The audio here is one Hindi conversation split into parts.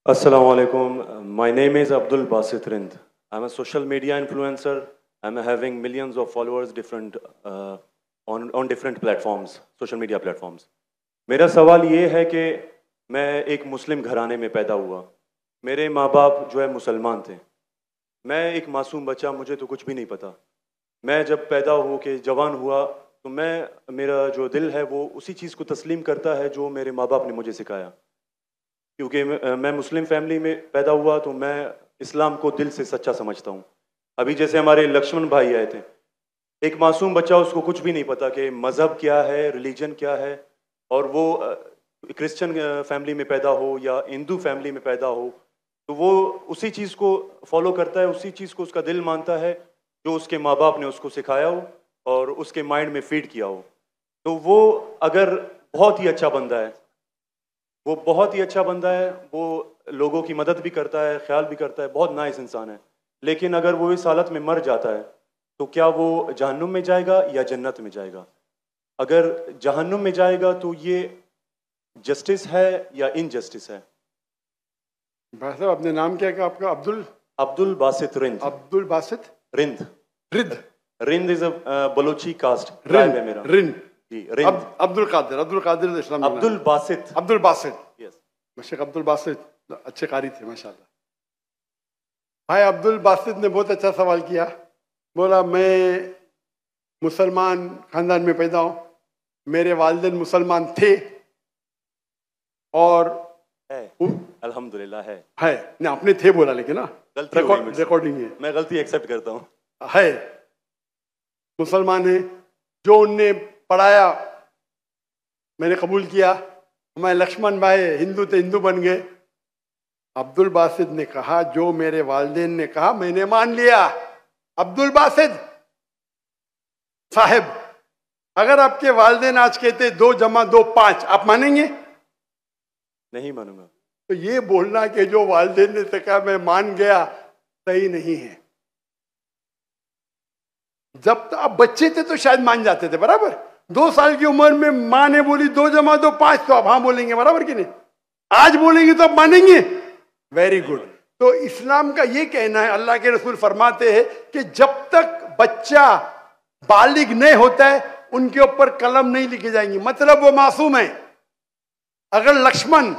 Assalamu alaikum. My name is Abdul Basit Rind. I'm a social media influencer. I'm having millions of followers different on different platforms, social media platforms. मेरा सवाल ये है कि मैं एक मुस्लिम घराने में पैदा हुआ. मेरे माँ बाप जो है मुसलमान थे. मैं एक मासूम बच्चा, मुझे तो कुछ भी नहीं पता. मैं जब पैदा हो के जवान हुआ तो मेरा जो दिल है वो उसी चीज़ को तस्लीम करता है जो मेरे माँ बाप ने मुझे सिखाया. क्योंकि मैं मुस्लिम फैमिली में पैदा हुआ तो मैं इस्लाम को दिल से सच्चा समझता हूँ. अभी जैसे हमारे लक्ष्मण भाई आए थे, एक मासूम बच्चा, उसको कुछ भी नहीं पता कि मज़हब क्या है, रिलीजन क्या है, और वो क्रिश्चियन फैमिली में पैदा हो या हिंदू फैमिली में पैदा हो तो वो उसी चीज़ को फॉलो करता है, उसी चीज़ को उसका दिल मानता है जो उसके माँ बाप ने उसको सिखाया हो और उसके माइंड में फीड किया हो. तो वो अगर बहुत ही अच्छा बंदा है, वो बहुत ही अच्छा बंदा है, वो लोगों की मदद भी करता है, ख्याल भी करता है, बहुत नाइस इंसान है. लेकिन अगर वो इस हालत में मर जाता है तो क्या वो जहन्नुम में जाएगा या जन्नत में जाएगा? अगर जहन्नुम में जाएगा तो ये जस्टिस है या इनजस्टिस है? भाई साहब, अपने नाम क्या है आपका? Abdul Abdul Basit Rind. Abdul Basit Rind. Rind Rind is a Balochi caste. Rind है मेरा. रिंद जी, रिंद. अब्दुल कादिर इस्लाम. अब्दुल बासित. अब्दुल बासित. यस. शेख अब्दुल बासित अच्छे कारी थे माशाल्लाह. भाई अब्दुल बासित ने बहुत अच्छा सवाल किया. बोला मैं मुसलमान खानदान में पैदा हूँ, मेरे वालिदैन मुसलमान थे और है. अल्हम्दुलिल्लाह है. नहीं, अपने थे बोला, लेकिन ना गलती हो गई मुझसे. रिकॉर्डिंग है. मैं गलती एक्सेप्ट करता हूँ. है, मुसलमान है. जो उनने पढ़ाया मैंने कबूल किया. हमारे लक्ष्मण भाई हिंदू थे, हिंदू बन गए. अब्दुल बासित ने कहा जो मेरे वालिदैन ने कहा मैंने मान लिया. अब्दुल बासित साहब, अगर आपके वालिदैन आज कहते 2 + 2 = 5, आप मानेंगे? नहीं मानूंगा. तो ये बोलना कि जो वालिदैन ने कहा मैं मान गया, सही नहीं है. जब तो आप बच्चे थे तो शायद मान जाते थे, बराबर. 2 साल की उम्र में माँ ने बोली 2 + 2 = 5, तो आप हाँ बोलेंगे, बराबर कि नहीं? आज बोलेंगे तो आप मानेंगे. Very good. तो इस्लाम का ये कहना है, अल्लाह के रसूल फरमाते हैं कि जब तक बच्चा बालिग नहीं होता है उनके ऊपर कलम नहीं लिखी जाएंगी, मतलब वो मासूम है. अगर लक्ष्मण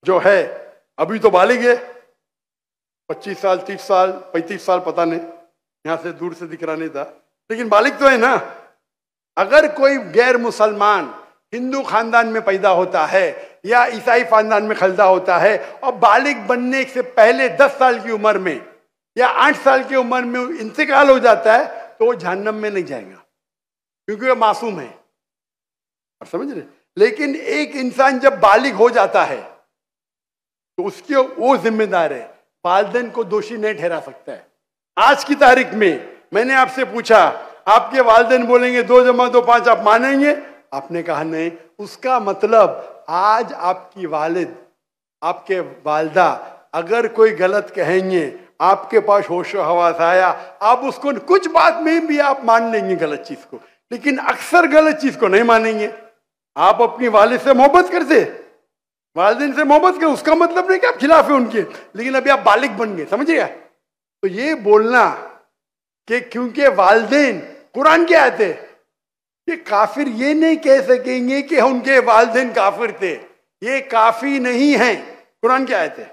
जो है अभी तो बालिग है, 25 साल 30 साल 35 साल पता नहीं, यहां से दूर से दिख रहा नहीं था, लेकिन बालिग तो है ना. अगर कोई गैर मुसलमान हिंदू खानदान में पैदा होता है या ईसाई खानदान में पैदा होता है और बालिग बनने से पहले 10 साल की उम्र में या 8 साल की उम्र में इंतकाल हो जाता है तो वो जहन्नम में नहीं जाएगा, क्योंकि वो मासूम है. और समझ रहे? लेकिन एक इंसान जब बालिग हो जाता है तो उसके वो जिम्मेदार है, वालिदैन को दोषी नहीं ठहरा सकता है. आज की तारीख में मैंने आपसे पूछा, आपके वालिदैन बोलेंगे 2 + 2 = 5, आप मानेंगे? आपने कहा नहीं. उसका मतलब आज आपकी वालिद, आपके वालदा अगर कोई गलत कहेंगे, आपके पास होशो हवास आया, आप उसको कुछ बात में भी आप मान लेंगे गलत चीज को, लेकिन अक्सर गलत चीज को नहीं मानेंगे. आप अपनी वालिद से मोहब्बत करते, वालिदैन से मोहब्बत करते, उसका मतलब नहीं कि आप खिलाफ है उनके, लेकिन अभी आप बालिग बन गए, समझिएगा. तो ये बोलना कि क्योंकि वालिदैन, कुरान क्या आयत है, ये काफिर ये नहीं कह सकेंगे कि उनके वालिदैन काफिर थे, ये काफी नहीं है. कुरान क्या आयत है.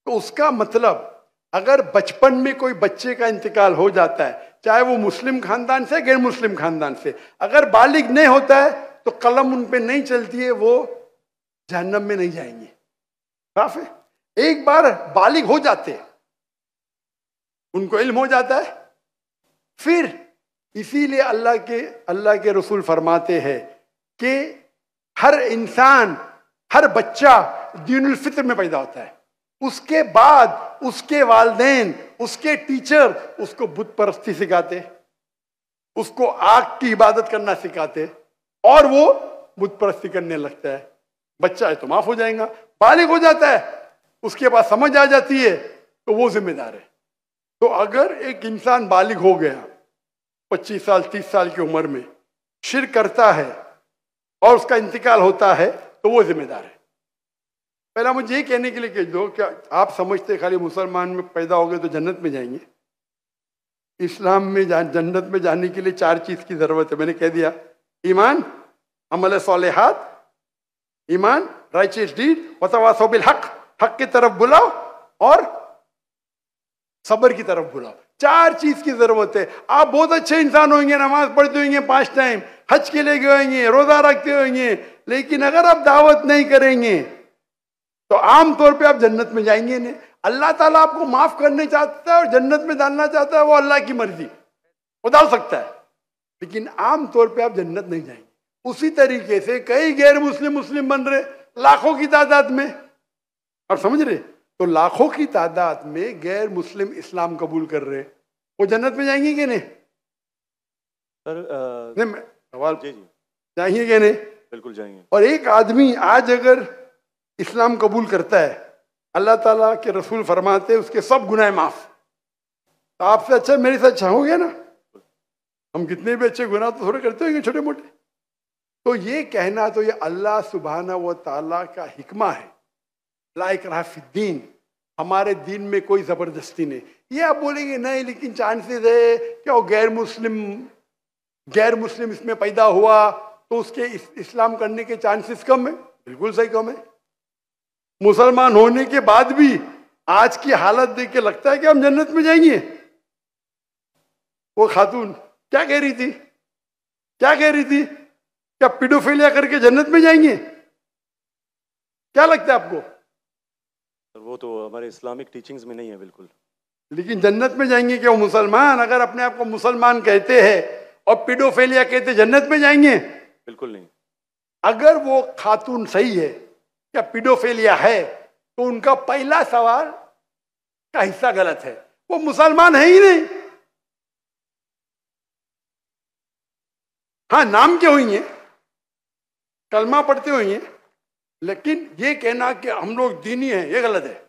तो उसका मतलब अगर बचपन में कोई बच्चे का इंतकाल हो जाता है, चाहे वो मुस्लिम खानदान से गैर मुस्लिम खानदान से, अगर बालिग नहीं होता है तो कलम उन पे नहीं चलती है, वो जहन्नम में नहीं जाएंगे. साफ है. एक बार बालिग हो जाते, उनको इल्म हो जाता है, फिर इसीलिए अल्लाह के रसूल फरमाते हैं कि हर इंसान, हर बच्चा दीनुल फित्र में पैदा होता है. उसके बाद उसके वालिदैन, उसके टीचर उसको बुत परस्ती सिखाते, उसको आग की इबादत करना सिखाते, और वो बुत परस्ती करने लगता है. बच्चा है तो माफ हो जाएगा. बालिग हो जाता है, उसके बाद समझ आ जाती है, तो वो जिम्मेदार है. तो अगर एक इंसान बालिग हो गया 25 साल 30 साल की उम्र में, शिर्क करता है और उसका इंतकाल होता है, तो वो जिम्मेदार है. पहला मुझे ये कहने के लिए कह दो, क्या आप समझते खाली मुसलमान में पैदा हो गए तो जन्नत में जाएंगे? इस्लाम में जन्नत में जाने के लिए 4 चीज की जरूरत है। मैंने कह दिया, ईमान, अमल सालेहात, ईमान, राइचियस डीड, वतवासौ बिल हक, हक की तरफ बुलाओ और सब्र की तरफ बुलाओ। 4 चीज की जरूरत है। आप बहुत अच्छे इंसान होंगे, नमाज पढ़ते होंगे 5 टाइम, हज के लिए गए होंगे, रोजा रखते होंगे, लेकिन अगर आप दावत नहीं करेंगे तो आमतौर पे आप जन्नत में जाएंगे नहीं। अल्लाह ताला आपको माफ करने चाहता है और जन्नत में डालना चाहता है, वो अल्लाह की मर्जी, वो डाल सकता है, लेकिन आमतौर पे आप जन्नत नहीं जाएंगे। उसी तरीके से कई गैर मुस्लिम मुस्लिम बन रहे लाखों की तादाद में, और समझ रहे, तो लाखों की तादाद में गैर मुस्लिम इस्लाम कबूल कर रहे, वो जन्नत में जाएंगे कि नहीं? सर नहीं, सवाल जी जाएंगे कि नहीं? बिल्कुल जाएंगे। और एक आदमी आज अगर इस्लाम कबूल करता है, अल्लाह ताला के रसूल फरमाते उसके सब गुनाह माफ। तो आपसे अच्छा मेरे से अच्छा हो गया ना? हम कितने भी अच्छे गुनाह तो थोड़े करते होंगे छोटे मोटे। तो ये कहना, तो ये अल्लाह सुब्हाना व ताला का हिकमा है, ला इकराह फिद्दीन, हमारे दीन में कोई जबरदस्ती नहीं। ये आप बोलेंगे नहीं लेकिन चांसेस है क्या वो गैर मुस्लिम इसमें पैदा हुआ तो उसके इस्लाम करने के चांसेस कम है। बिल्कुल सही कम है। मुसलमान होने के बाद भी आज की हालत देख के लगता है कि हम जन्नत में जाएंगे। वो खातून क्या कह रही थी, क्या कह रही थी? क्या पीडोफिलिया करके जन्नत में जाएंगे? क्या लगता है आपको? वो तो हमारे इस्लामिक टीचिंग्स में नहीं है बिल्कुल। लेकिन जन्नत में जाएंगे क्या वो मुसलमान? अगर अपने आप को मुसलमान कहते हैं और पीडोफिलिया कहते, जन्नत में जाएंगे? बिल्कुल नहीं। अगर वो खातून सही है, क्या पीडोफिलिया है, तो उनका पहला सवाल का हिस्सा गलत है। वो मुसलमान है ही नहीं। हाँ, नाम के होंगे, कलमा पढ़ते होंगे, लेकिन ये कहना कि हम लोग दीनी हैं, ये गलत है।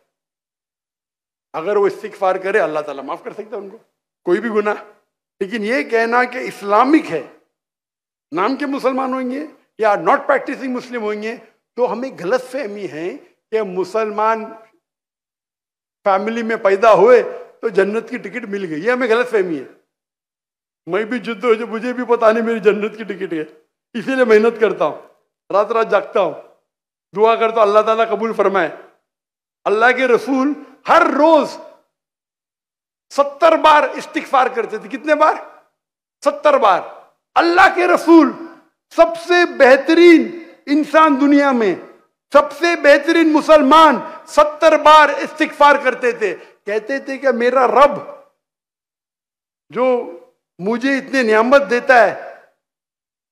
अगर वो इस्तिगफार करे अल्लाह ताला माफ कर सकता है उनको, कोई भी गुनाह। लेकिन ये कहना कि इस्लामिक है, नाम के मुसलमान होंगे या नॉट प्रैक्टिसिंग मुस्लिम होंगे, तो हमें गलत फहमी है कि मुसलमान फैमिली में पैदा हुए तो जन्नत की टिकट मिल गई। ये हमें गलत फहमी है। मैं भी जिद्द हो, मुझे भी पता नहीं मेरी जन्नत की टिकट है, इसीलिए मेहनत करता हूँ, रात रात जागता हूँ, दुआ करता हूँ अल्लाह ताला कबूल फरमाए। अल्लाह के रसूल हर रोज 70 बार इस्तिगफार करते थे। कितने बार? 70 बार। अल्लाह के रसूल सबसे बेहतरीन इंसान दुनिया में, सबसे बेहतरीन मुसलमान 70 बार इस्तिगफार करते थे। कहते थे कि मेरा रब जो मुझे इतने नियामत देता है,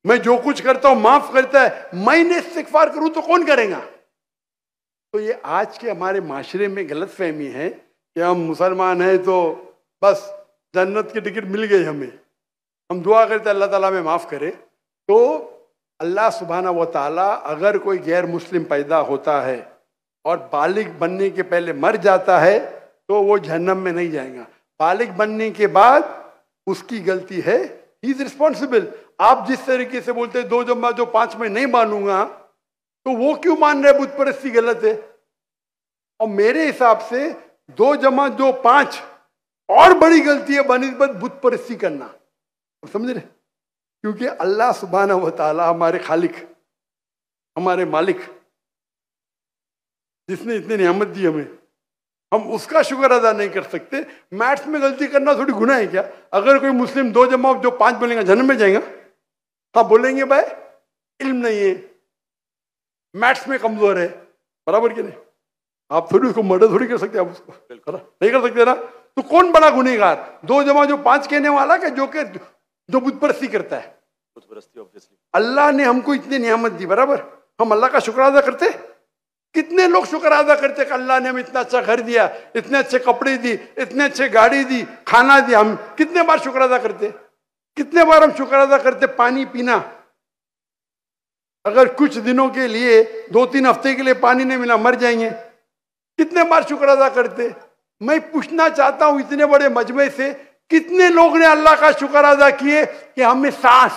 मैं जो कुछ करता हूं माफ करता है, मैंने इस्तिगफार करूं तो कौन करेगा? तो ये आज के हमारे माशरे में गलत फहमी है कि हम मुसलमान हैं तो बस जन्नत की टिकट मिल गई हमें, हम दुआ करते अल्लाह ताला में माफ करे। तो अल्लाह सुब्हाना व ताला अगर कोई गैर मुस्लिम पैदा होता है और बालिग बनने के पहले मर जाता है तो वो जहन्नम में नहीं जाएगा। बालिग बनने के बाद उसकी गलती है, ही इज रिस्पॉन्सिबल। आप जिस तरीके से बोलते हैं 2 जमा 2 5 में नहीं मानूंगा, तो वो क्यों मान रहे बुत परस्ती गलत है? और मेरे हिसाब से 2 जमा 2 5 और बड़ी गलती है बनिस्बत बुत परस्ती करना। समझ रहे? क्योंकि अल्लाह सुब्हाना व ताला हमारे खालिक, हमारे मालिक, जिसने इतनी नियामत दी हमें, हम उसका शुक्र अदा नहीं कर सकते। मैथ्स में गलती करना थोड़ी गुनाह है क्या? अगर कोई मुस्लिम 2 जमा 2 5 बोलेगा जन्नत में जाएगा? हाँ बोलेंगे भाई इल्म नहीं है, मैथ्स में कमजोर है, बराबर के नहीं? आप थोड़ी उसको मर्डर थोड़ी कर सकते, आप उसको नहीं कर सकते ना। तो कौन बड़ा गुनहगार? 2 जमा 5 कहने वाला कि जो बुत परस्ती करता है? अल्लाह ने हमको इतनी नियामत दी, बराबर, हम अल्लाह का शुक्र अदा करते? कितने लोग शुक्र अदा करते कि अल्लाह ने हमें इतना अच्छा घर दिया, इतने अच्छे कपड़े दी, इतने अच्छे गाड़ी दी, खाना दिया? हम कितने बार शुक्र अदा करते? कितने बार हम शुक्र अदा करते? पानी पीना, अगर कुछ दिनों के लिए 2-3 हफ्ते के लिए पानी नहीं मिला मर जाएंगे, कितने बार शुक्र अदा करते? मैं पूछना चाहता हूं इतने बड़े मजमे से कितने लोग ने अल्लाह का शुक्र अदा किए कि हमें सांस,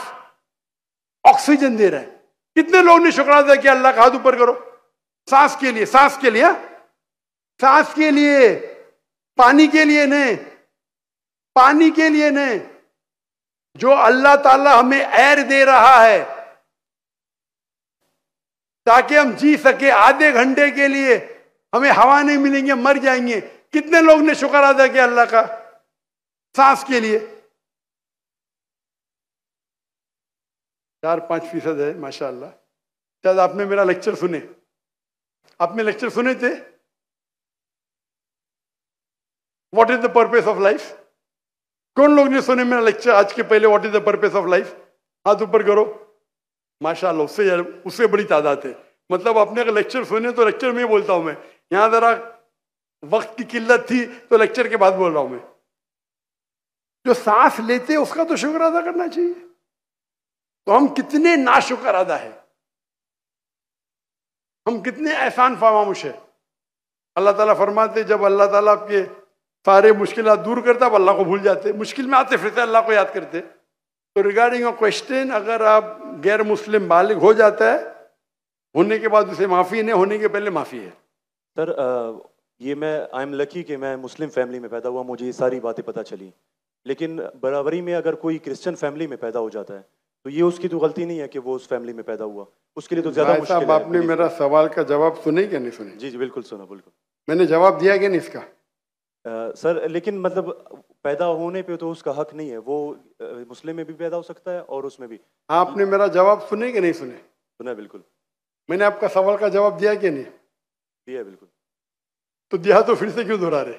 ऑक्सीजन दे रहा है? कितने लोग ने शुक्र अदा किया? अल्लाह का हाथ ऊपर करो। सांस के लिए, सांस के लिए, सांस के लिए, पानी के लिए नहीं, पानी के लिए नहीं। जो अल्लाह ताला हमें एयर दे रहा है ताकि हम जी सके, आधे घंटे के लिए हमें हवा नहीं मिलेंगे, मर जाएंगे। कितने लोग ने शुक्र अदा किया अल्लाह का सांस के लिए? 4-5% है माशाअल्लाह। शायद आपने मेरा लेक्चर सुने, आपने लेक्चर सुने थे what is the purpose of life? कौन लोग ने सुने मेरा लेक्चर आज के पहले? What is the purpose of life? हाथ ऊपर करो। माशाअल्लाह, उससे बड़ी तादाद है। मतलब आपने अगर लेक्चर सुने तो लेक्चर में बोलता हूं मैं, यहां जरा वक्त की किल्लत थी तो लेक्चर के बाद बोल रहा हूं मैं। जो सांस लेते उसका तो शुक्र अदा करना चाहिए। तो हम कितने नाशुक्र अदा है, हम कितने एहसान फरामोश है। अल्लाह ताला फरमाते जब अल्लाह ताला आपके सारे मुश्किलात दूर करता अब अल्लाह को भूल जाते, मुश्किल में आते फिर से अल्लाह को याद करते। तो रिगार्डिंग अ क्वेश्चन, अगर आप गैर मुस्लिम बालिग हो जाता है, होने के बाद उसे माफी नहीं, होने के पहले माफी है। सर ये मैं आई एम लकी कि मैं मुस्लिम फैमिली में पैदा हुआ, मुझे ये सारी बातें पता चली। लेकिन बराबरी में अगर कोई क्रिश्चियन फैमिली में पैदा हो जाता है तो ये उसकी तो गलती नहीं है कि वो उस फैमिली में पैदा हुआ, उसके लिए तो ज्यादा मुश्किल है। आपने मेरा सवाल का जवाब सुने क्या नहीं सुने? जी जी बिल्कुल सुना, बिल्कुल मैंने जवाब दिया क्या नहीं इसका? सर लेकिन मतलब पैदा होने पे तो उसका हक नहीं है, वो मुस्लिम में भी पैदा हो सकता है और उसमें भी। आपने मेरा जवाब सुने कि नहीं सुने? सुना बिल्कुल। मैंने आपका सवाल का जवाब दिया कि नहीं? दिया बिल्कुल। तो दिया तो फिर से क्यों दोहरा रहे?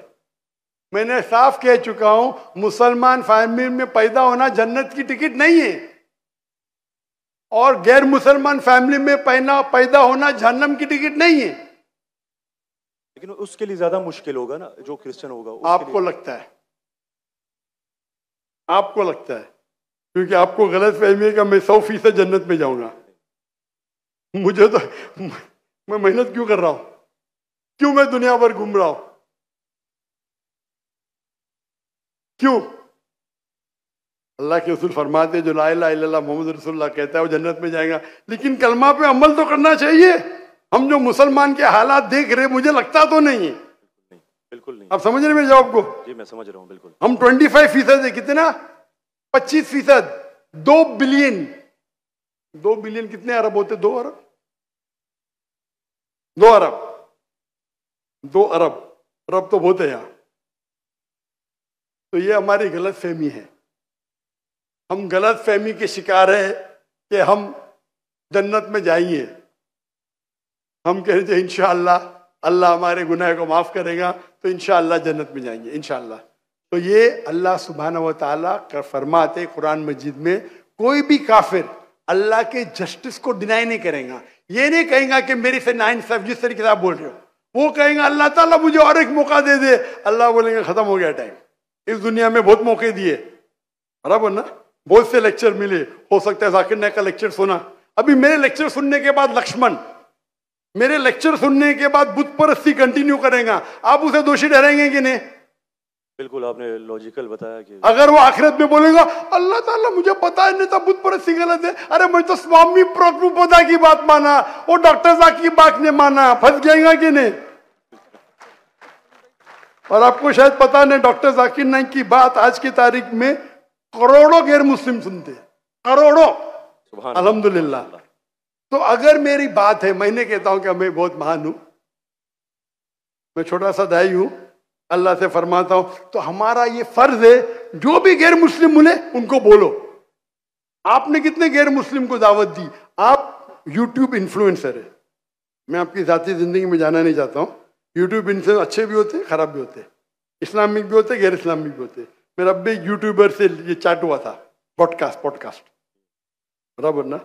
मैंने साफ कह चुका हूं, मुसलमान फैमिली में पैदा होना जन्नत की टिकट नहीं है, और गैर मुसलमान फैमिली में पैदा होना जहन्नम की टिकट नहीं है। लेकिन उसके लिए ज्यादा मुश्किल होगा ना जो क्रिश्चियन होगा। आपको लगता है, आपको लगता है, क्योंकि आपको गलत फहमी है कि मैं 100% जन्नत में जाऊंगा। मुझे तो मैं मेहनत क्यों कर रहा हूं, क्यों मैं दुनिया भर घूम रहा हूं, क्यों? अल्लाह के रसूल फरमाते जो ला इलाहा इल्लल्लाह मोहम्मद रसूलुल्लाह कहता है वो जन्नत में जाएगा। लेकिन कलमा पे अमल तो करना चाहिए। हम जो मुसलमान के हालात देख रहे मुझे लगता तो नहीं है। बिल्कुल नहीं। आप समझ रहे मेरे जवाब को? जी मैं समझ रहा हूं बिल्कुल। हम 25% है, कितना? 25%। 2 बिलियन, 2 बिलियन कितने अरब होते? 2 अरब, 2 अरब, 2 अरब, अरब तो बहुत है यहां। तो ये हमारी गलत फहमी है, हम गलत फहमी के शिकार है कि हम जन्नत में जाएंगे। हम कह रहे थे इंशाअल्लाह अल्लाह हमारे गुनाह को माफ करेगा तो इंशाअल्लाह जन्नत में जाएंगे इंशाअल्लाह। तो ये अल्लाह सुब्हानहू व तआला का फरमाते कुरान मजीद में, कोई भी काफिर अल्लाह के जस्टिस को डिनाई नहीं करेगा। ये नहीं कहेगा कि मेरी से नाइंसाफ, जिस तरीके से आप बोल रहे हो, वो कहेगा अल्लाह ताला मुझे और एक मौका दे दे। अल्लाह बोलेंगे खत्म हो गया टाइम, इस दुनिया में बहुत मौके दिए, बराबर ना? बहुत से लेक्चर मिले, हो सकता है जाकिर नायक का लेक्चर सुना। अभी मेरे लेक्चर सुनने के बाद लक्ष्मण मेरे लेक्चर सुनने के बाद बुत परस्ती कंटिन्यू करेगा, आप उसे दोषी ठहराएंगे कि नहीं? बिल्कुल, आपने लॉजिकल बताया कि अगर वो आखिरत में बोलेगा अल्लाह ताला मुझे पता नहीं था बुत परस्ती गलत है, अरे मैं तो स्वामी प्रभुपदा की बात माना, वो डॉक्टर साहब की बात ने माना, फंस जाएगा कि नहीं? और आपको शायद पता नहीं, डॉक्टर जाकिर नाइक की बात आज की तारीख में करोड़ों गैर मुस्लिम सुनते हैं, करोड़ों, अल्हम्दुलिल्लाह। तो अगर मेरी बात है, मैंने कहता हूं कि मैं बहुत महान हूं, मैं छोटा सा दाई हूं, अल्लाह से फरमाता हूं, तो हमारा ये फर्ज है जो भी गैर मुस्लिम मिले उनको बोलो। आपने कितने गैर मुस्लिम को दावत दी? आप यूट्यूब इन्फ्लुएंसर है, मैं आपकी जाती जिंदगी में जाना नहीं चाहता हूं। यूट्यूब इन्फ्लुएंसर अच्छे भी होते, खराब भी होते, इस्लामिक भी होते, गैर इस्लामिक भी होते। मेरा अब भी यूट्यूबर से ये चाट हुआ था, पॉडकास्ट, बराबर ना?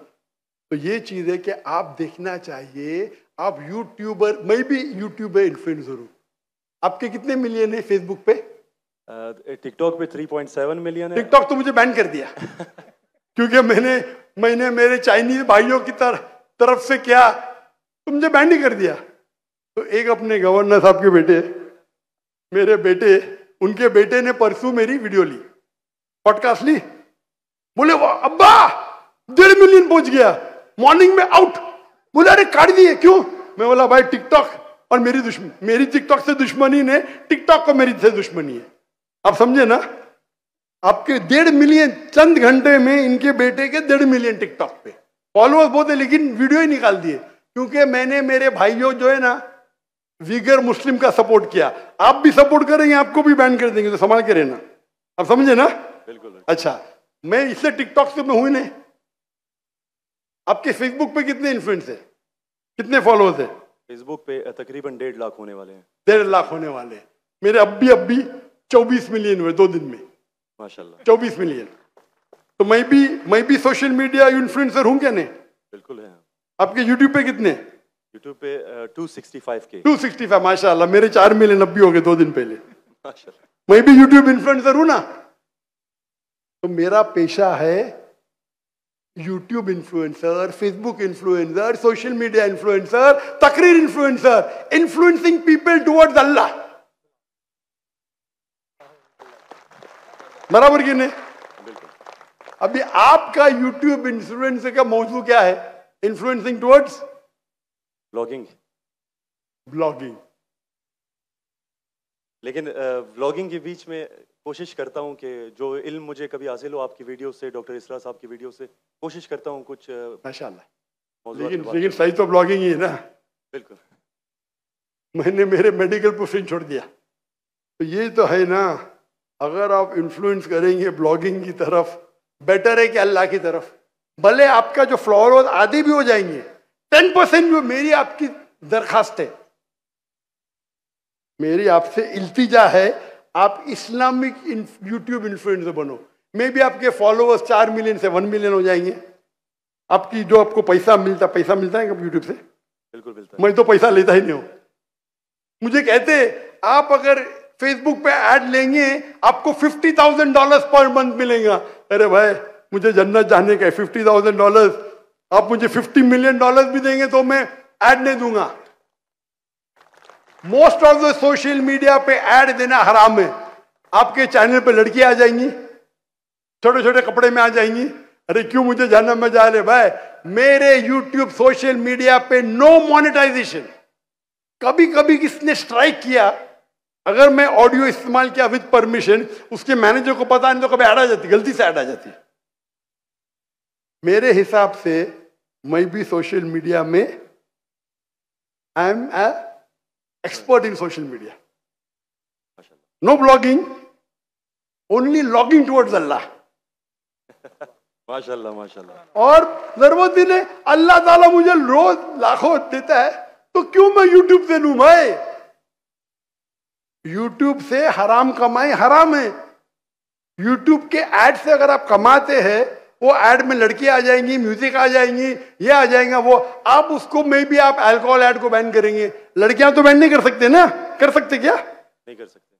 तो ये चीज है कि आप देखना चाहिए, आप यूट्यूबर, मैं भी यूट्यूबर इन्फ्लुएंसर हूं। आपके कितने मिलियन है फेसबुक पे? टिकटॉक पे 3.7 मिलियन है। टिकटॉक तो मुझे बैन कर दिया क्योंकि मैंने मेरे चाइनीज भाइयों की तरफ से क्या, तो मुझे बैन ही कर दिया। तो एक अपने गवर्नर साहब के बेटे, मेरे बेटे, उनके बेटे ने परसों मेरी वीडियो ली, पॉडकास्ट ली, बोले वाह अब्बा 1.5 मिलियन पहुंच गया, मॉर्निंग में आउट। बोले अरे काट दिए, क्यों? मैं बोला भाई टिकटॉक और मेरी टिकटॉक से दुश्मनी ने टिकटॉक को मेरी से दुश्मनी है। आप समझे ना? आपके 1.5 मिलियन चंद घंटे में इनके बेटे के 1.5 मिलियन टिकटॉक पे फॉलोअर्स बहुत है, लेकिन वीडियो ही निकाल दिए क्योंकि मैंने मेरे भाइयों जो है ना वीगर मुस्लिम का सपोर्ट किया। आप भी सपोर्ट करेंगे, आपको भी बैन कर देंगे, तो संभाल के रहना। आप समझे ना? बिल्कुल। अच्छा, मैं इससे टिकटॉक से मैं हुई नहीं। आपके फेसबुक पे कितने इन्फ्लुएंस है, कितने फॉलोअर्स है? फेसबुक पे तकरीबन 1.5 लाख होने वाले हैं। 1.5 लाख होने वाले हैं। मेरे अब भी 24 मिलियन हुए 2 दिन में, माशाल्लाह। 24 मिलियन। तो मैं भी सोशल मीडिया इन्फ्लुएंसर हूं क्या? नहीं, बिल्कुल है। आपके यूट्यूब पे कितने? यूट्यूब पे 265 के। 265, माशाल्लाह। मेरे 4 मिलियन अब भी हो गए 2 दिन पहले। माशाल्लाह। मैं भी यूट्यूब इन्फ्लुएंसर हूं ना। तो मेरा पेशा है YouTube influencer, Facebook influencer, social media influencer, तकरीर इन्फ्लुएंसर, इन्फ्लुएंसिंग पीपल टुवर्ड्स अल्लाह। बराबर कि नहीं? अभी आपका यूट्यूब इन्फ्लुएंसर का मौजू क्या है? Influencing towards blogging. ब्लॉगिंग। लेकिन व्लॉगिंग के बीच में कोशिश करता हूं कि जो इल्म मुझे कभी हासिल हो आपकी वीडियो से, डॉक्टर इसरा साहब की वीडियो से, कोशिश करता हूं कुछ माशाल्लाह। लेकिन सही तो ब्लॉगिंग ही है ना। बिल्कुल। मैंने मेरे मेडिकल प्रोफेशन छोड़ दिया, तो ये तो है ना। अगर आप इन्फ्लुएंस करेंगे ब्लॉगिंग की तरफ, बेटर है कि अल्लाह की तरफ। भले आपका जो फॉलोअर्स आधे भी हो जाएंगे, 10% जो मेरी आपकी दरखास्त है, मेरी आपसे इल्तिजा है, आप इस्लामिक यूट्यूब इन्फ्लुएंसर बनो। मे भी आपके फॉलोअर्स 4 मिलियन से 1 मिलियन हो जाएंगे। आपकी जो आपको पैसा मिलता है कब यूट्यूब से? बिल्कुल मिलता है। मैं तो पैसा लेता ही नहीं हूं। मुझे कहते आप अगर फेसबुक पे ऐड लेंगे आपको $50,000 पर मंथ मिलेगा। अरे भाई, मुझे जन्नत जाने का है, $50,000 आप मुझे $50 मिलियन भी देंगे तो मैं ऐड नहीं दूंगा। Most of the social media पे ऐड देना हराम है। आपके चैनल पे लड़कियां आ जाएंगी, छोटे छोटे कपड़े में आ जाएंगी। अरे क्यों मुझे जहन्नम में जा रहे भाई? मेरे यूट्यूब सोशल मीडिया पे नो मोनेटाइजेशन। कभी कभी किसने स्ट्राइक किया, अगर मैं ऑडियो इस्तेमाल किया विद परमिशन, उसके मैनेजर को पता नहीं तो कभी ऐड आ जाती, गलती से ऐड आ जाती। मेरे हिसाब से मैं भी सोशल मीडिया में I am expert in social media. No blogging, only logging towards Allah. माशाल्लाह माशाल्लाह। और जरूरत ही नहीं, अल्लाह ताला मुझे रोज लाखों देता है, तो क्यों मैं यूट्यूब से लूं भाई? यूट्यूब से हराम कमाई हराम है। यूट्यूब के ऐड से अगर आप कमाते हैं, वो ऐड में लड़कियां आ जाएंगी, म्यूजिक आ जाएंगी, ये आ जाएगा वो, आप उसको में भी आप अल्कोहल ऐड को बैन करेंगे। लड़कियां तो बैन नहीं कर सकते ना? कर सकते क्या? नहीं कर सकते।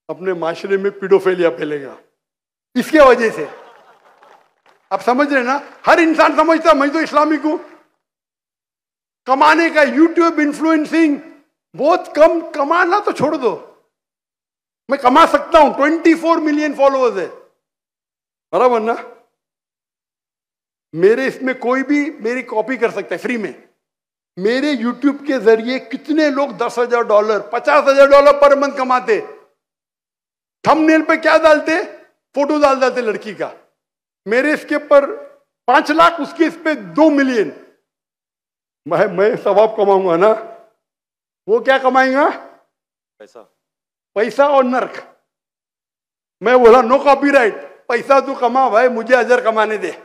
अपने माशरे में पीडोफिलिया फैलेगा इसके वजह से। आप समझ रहे ना? हर इंसान समझता मैं तो इस्लामिक हूं। कमाने का यूट्यूब इन्फ्लुएंसिंग बहुत कम, कमाना तो छोड़ दो, मैं कमा सकता हूं। 24 मिलियन फॉलोअर्स है, बराबर ना? मेरे इसमें कोई भी मेरी कॉपी कर सकता है फ्री में। मेरे यूट्यूब के जरिए कितने लोग $10,000, $50,000 पर मंथ कमाते। थंबनेल पे क्या डालते? फोटो डाल देते लड़की का। मेरे इसके पर 5 लाख, उसके इस पे 2 मिलियन। मैं सवाब कमाऊंगा ना, वो क्या कमाएगा? पैसा और नर्क। मैं बोला नो कॉपीराइट, पैसा तू कमा भाई, मुझे अजर कमाने दे।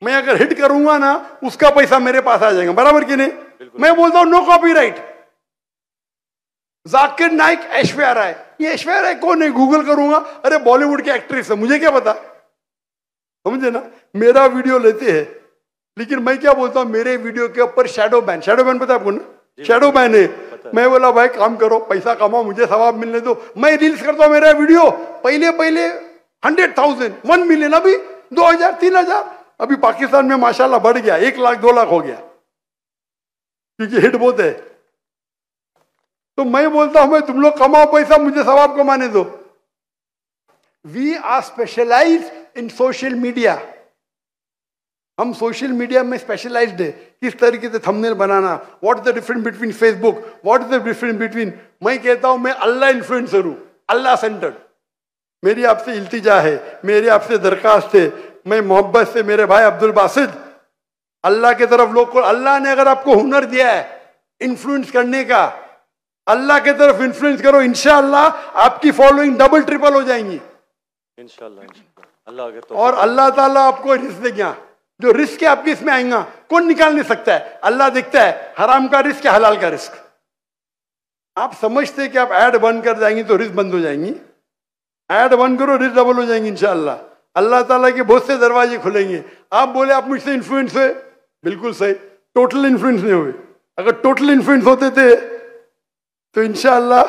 मैं अगर हिट करूंगा ना, उसका पैसा मेरे पास आ जाएगा, बराबर कि नहीं? मैं बोलता हूं नो कॉपीराइट। जाकिर नाइक, ऐश्वर्या राय। ये ऐश्वर्या राय कौन है? गूगल करूंगा, अरे बॉलीवुड की एक्ट्रेस है, मुझे क्या पता? समझे ना? मेरा वीडियो लेते हैं, लेकिन मैं क्या बोलता हूं, मेरे वीडियो के ऊपर शैडो बैन। शैडो बैन पता है आपको ना? शैडो बैन है। मैं बोला भाई काम करो, पैसा कमाओ, मुझे सवाब मिलने दो। मैं रील्स करता हूं, मेरा वीडियो पहले 100,000, 1 मिलियन, अभी 2,000, 3,000। अभी पाकिस्तान में माशाल्लाह बढ़ गया, 1 लाख 2 लाख हो गया, क्योंकि हिट बहुत है। तो मैं बोलता हूं मैं तुम लोग कमाओ पैसा, मुझे सवाब कमाने दो। We are specialized in social media. हम सोशल मीडिया में स्पेशलाइज्ड है, किस तरीके से थंबनेल बनाना, what is the difference between Facebook, what is the difference between, मैं कहता हूं मैं अल्लाह इन्फ्लुएंसर हूं, अल्लाह सेंटर्ड। मेरी आपसे इल्तिजा है, मेरी आपसे दरखास्त है, मैं मोहब्बत से मेरे भाई अब्दुल बासित, अल्लाह के तरफ लोग को, अल्लाह ने अगर आपको हुनर दिया है इन्फ्लुएंस करने का, अल्लाह के तरफ इन्फ्लुएंस करो, इंशाअल्लाह आपकी फॉलोइंग डबल ट्रिपल हो जाएंगी इंशाअल्लाह। अल्लाह अगर तो और अल्लाह ताला आपको रिस्क देगा, जो रिस्क है आपके इसमें आएगा कौन निकाल नहीं सकता है, अल्लाह देखता है हराम का रिस्क है हलाल का रिस्क। आप समझते कि आप ऐड बंद कर जाएंगी तो रिस्क बंद हो जाएंगी, ऐड बंद करो रिस्क डबल हो जाएंगी इंशाअल्लाह। अल्लाह ताला के बहुत से दरवाजे खुलेंगे। आप बोले आप मुझसे इन्फ्लुएंस हुए, बिल्कुल सही, टोटल इन्फ्लुएंस नहीं हुए। अगर टोटल इन्फ्लुएंस होते थे तो इंशाअल्लाह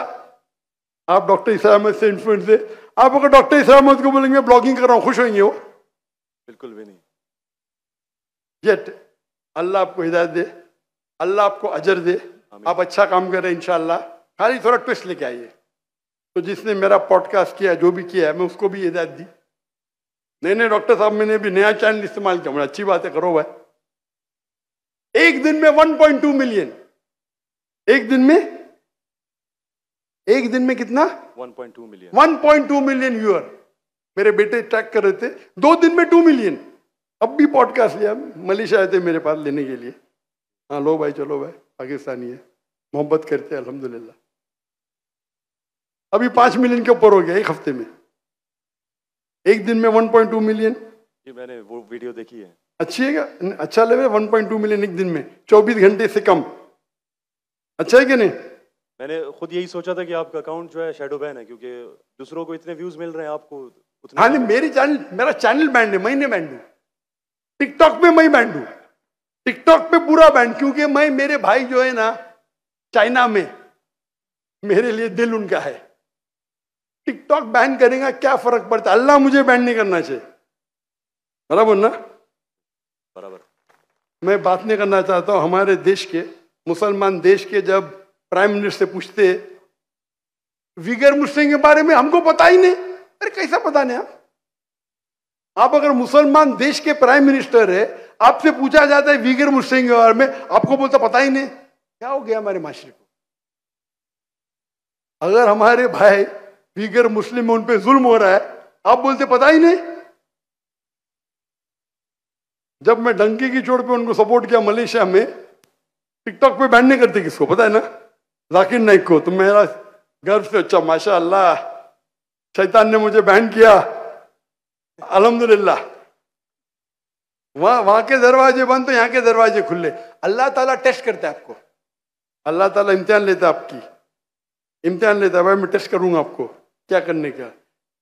आप डॉक्टर इसरार अहमद से इन्फ्लुएंस थे। आप अगर डॉक्टर इसरार अहमद को बोलेंगे ब्लॉगिंग कर रहा हूं, खुश होंगे वो? बिल्कुल भी नहीं। येट अल्लाह आपको हिदायत दे, अल्लाह आपको अजर दे, आप अच्छा काम कर रहे हैं इंशाअल्लाह। खाली थोड़ा ट्विस्ट लेके आइए। तो जिसने मेरा पॉडकास्ट किया, जो भी किया है, मैं उसको भी हिदायत दी, नहीं डॉक्टर साहब मैंने भी नया चैनल इस्तेमाल किया, मुझे अच्छी बात है, करो भाई। एक दिन में 1.2 मिलियन, एक दिन में कितना? 1.2 मिलियन, 1.2 मिलियन व्यूअर। मेरे बेटे ट्रैक कर रहे थे, 2 दिन में 2 मिलियन। अब भी पॉडकास्ट लिया, मलेशिया आए थे मेरे पास लेने के लिए, हाँ लो भाई चलो भाई, पाकिस्तानी है, मोहब्बत करते हैं अल्हम्दुलिल्लाह। अभी 5 मिलियन के ऊपर हो गया एक हफ्ते में, एक दिन में 1.2 मिलियन। जी मैंने वो वीडियो देखी है। अच्छी है क्या? अच्छा लगे 1.2 मिलियन एक दिन में, 24 घंटे से कम, अच्छा है कि नहीं? मैंने खुद यही सोचा था कि आपका अकाउंट जो है शैडो बैन है, क्योंकि दूसरों को इतने व्यूज मिल रहे हैं, आपको उतने। हाँ नहीं, मेरा चैनल बैंड है, मैं नहीं बैंड हूं। टिकटॉक पे मैं बैंड हूं, टिकटॉक पे पूरा बैंड, क्योंकि मैं, मेरे भाई जो है ना चाइना में, मेरे लिए दिल उनका है। टिकटॉक बैन करेगा क्या फर्क पड़ता है, अल्लाह मुझे बैन नहीं करना चाहिए, बराबर ना? बराबर। मैं बात नहीं करना चाहता हूं हमारे देश के, मुसलमान देश के, जब प्राइम मिनिस्टर से पूछते विगर मुस्लिम के बारे में, हमको पता ही नहीं। अरे कैसा पता नहीं? आप अगर मुसलमान देश के प्राइम मिनिस्टर है, आपसे पूछा जाता है विगर मुस्लिम के बारे में, आपको बोलता पता ही नहीं। क्या हो गया हमारे माशरे को? अगर हमारे भाई विगर मुस्लिम में, उन पे जुल्म हो रहा है, आप बोलते पता ही नहीं। जब मैं डंकी की चोट पे उनको सपोर्ट किया मलेशिया में, टिकटॉक पे बैन नहीं करते किसको, पता है ना? जाकिर नाइक को। तो मेरा गर्व से, अच्छा माशाअल्लाह, शैतान ने मुझे बैन किया, अल्हम्दुलिल्लाह। वहां के दरवाजे बंद तो यहाँ के दरवाजे खुले। अल्लाह ताला टेस्ट करता है आपको, अल्लाह ताला इम्तिहान लेता है आपकी, इम्तिहान लेता है, भाई मैं टेस्ट करूंगा आपको क्या करने का।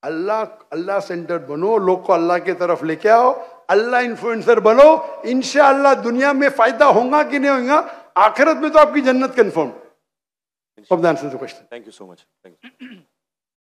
अल्लाह सेंटर्ड बनो, लोग को अल्लाह की तरफ लेके आओ, अल्लाह इन्फ्लुएंसर बनो, इंशाअल्लाह दुनिया में फायदा होगा कि नहीं होगा, आखिरत में तो आपकी जन्नत confirm. Hope that answers the question. Thank you so much. Thank you.